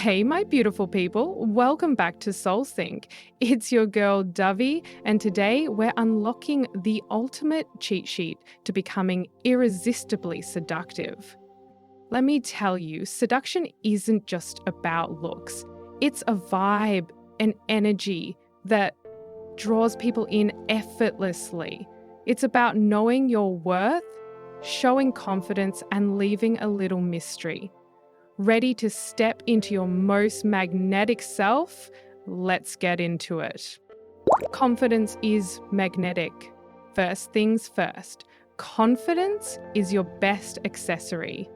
Hey, my beautiful people. Welcome back to Soulsync. It's your girl, Dovey, and today we're unlocking the ultimate cheat sheet to becoming irresistibly seductive. Let me tell you, seduction isn't just about looks. It's a vibe, an energy that draws people in effortlessly. It's about knowing your worth, showing confidence, and leaving a little mystery. Ready to step into your most magnetic self? Let's get into it. Confidence is magnetic. First things first, confidence is your best accessory.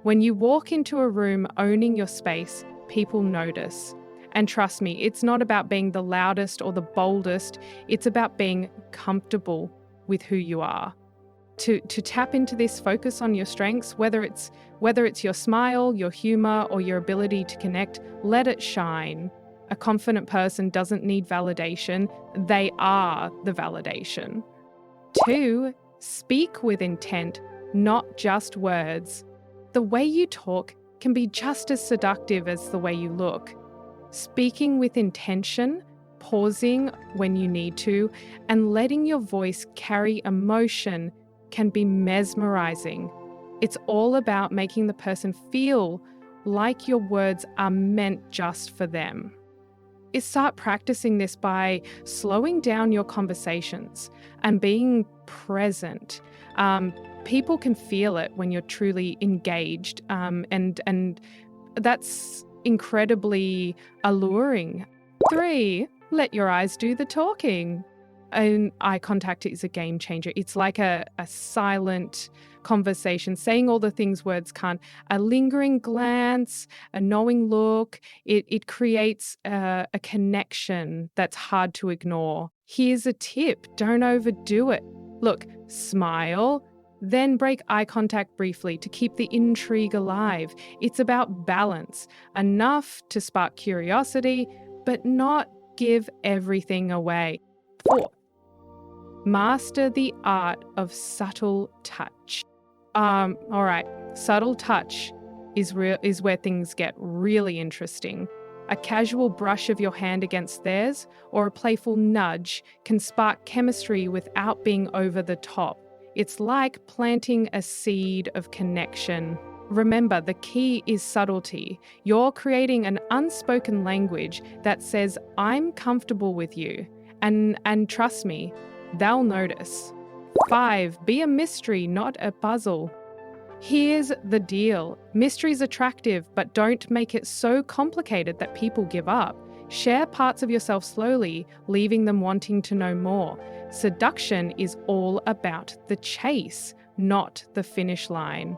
When you walk into a room owning your space, people notice. And trust me, it's not about being the loudest or the boldest, it's about being comfortable with who you are. To tap into this, focus on your strengths, whether it's your smile, your humor, or your ability to connect, let it shine. A confident person doesn't need validation, they are the validation. 2, speak with intent, not just words. The way you talk can be just as seductive as the way you look. Speaking with intention, pausing when you need to, and letting your voice carry emotion can be mesmerizing. It's all about making the person feel like your words are meant just for them. Start practicing this by slowing down your conversations and being present. People can feel it when you're truly engaged, and that's incredibly alluring. 3, let your eyes do the talking. And eye contact is a game changer. It's like a silent conversation, saying all the things words can't. A lingering glance, a knowing look, it creates a connection that's hard to ignore. Here's a tip, don't overdo it. Look, smile, then break eye contact briefly to keep the intrigue alive. It's about balance, enough to spark curiosity, but not give everything away. 4, master the art of subtle touch. All right, subtle touch is where things get really interesting. A casual brush of your hand against theirs or a playful nudge can spark chemistry without being over the top. It's like planting a seed of connection. Remember, the key is subtlety. You're creating an unspoken language that says, I'm comfortable with you. And trust me, they'll notice. 5, be a mystery, not a puzzle. Here's the deal. Mystery's attractive, but don't make it so complicated that people give up. Share parts of yourself slowly, leaving them wanting to know more. Seduction is all about the chase, not the finish line.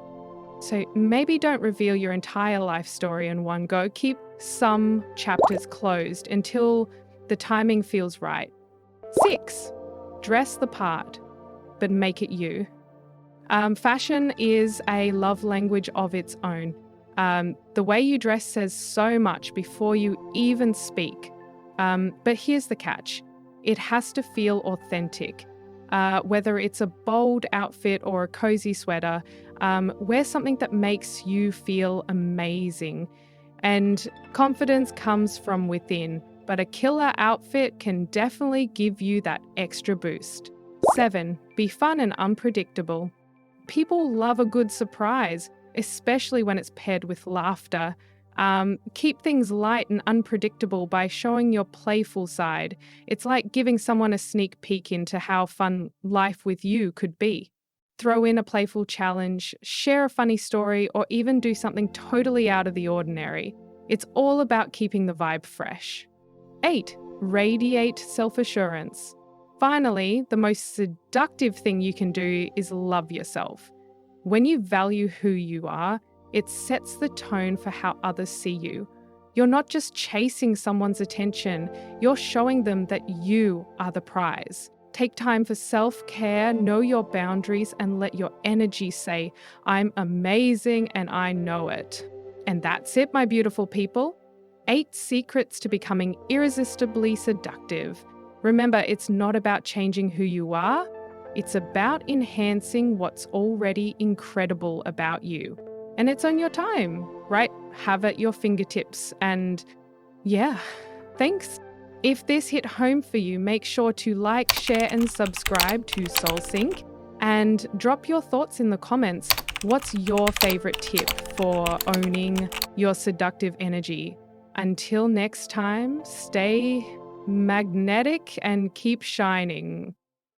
So maybe don't reveal your entire life story in one go. Keep some chapters closed until the timing feels right. 6, dress the part, but make it you. Fashion is a love language of its own. The way you dress says so much before you even speak. But here's the catch. It has to feel authentic. Whether it's a bold outfit or a cozy sweater, wear something that makes you feel amazing. And confidence comes from within, but a killer outfit can definitely give you that extra boost. 7, be fun and unpredictable. People love a good surprise, especially when it's paired with laughter. Keep things light and unpredictable by showing your playful side. It's like giving someone a sneak peek into how fun life with you could be. Throw in a playful challenge, share a funny story, or even do something totally out of the ordinary. It's all about keeping the vibe fresh. 8, radiate self-assurance. Finally, the most seductive thing you can do is love yourself. When you value who you are, it sets the tone for how others see you. You're not just chasing someone's attention, you're showing them that you are the prize. Take time for self-care, know your boundaries, and let your energy say, I'm amazing and I know it. And that's it, my beautiful people. 8 secrets to becoming irresistibly seductive. Remember, it's not about changing who you are. It's about enhancing what's already incredible about you. and it's on your time, right? Have at your fingertips. And yeah, thanks. If this hit home for you, make sure to like, share, and subscribe to Soulsync, and drop your thoughts in the comments. What's your favorite tip for owning your seductive energy? Until next time, stay magnetic and keep shining.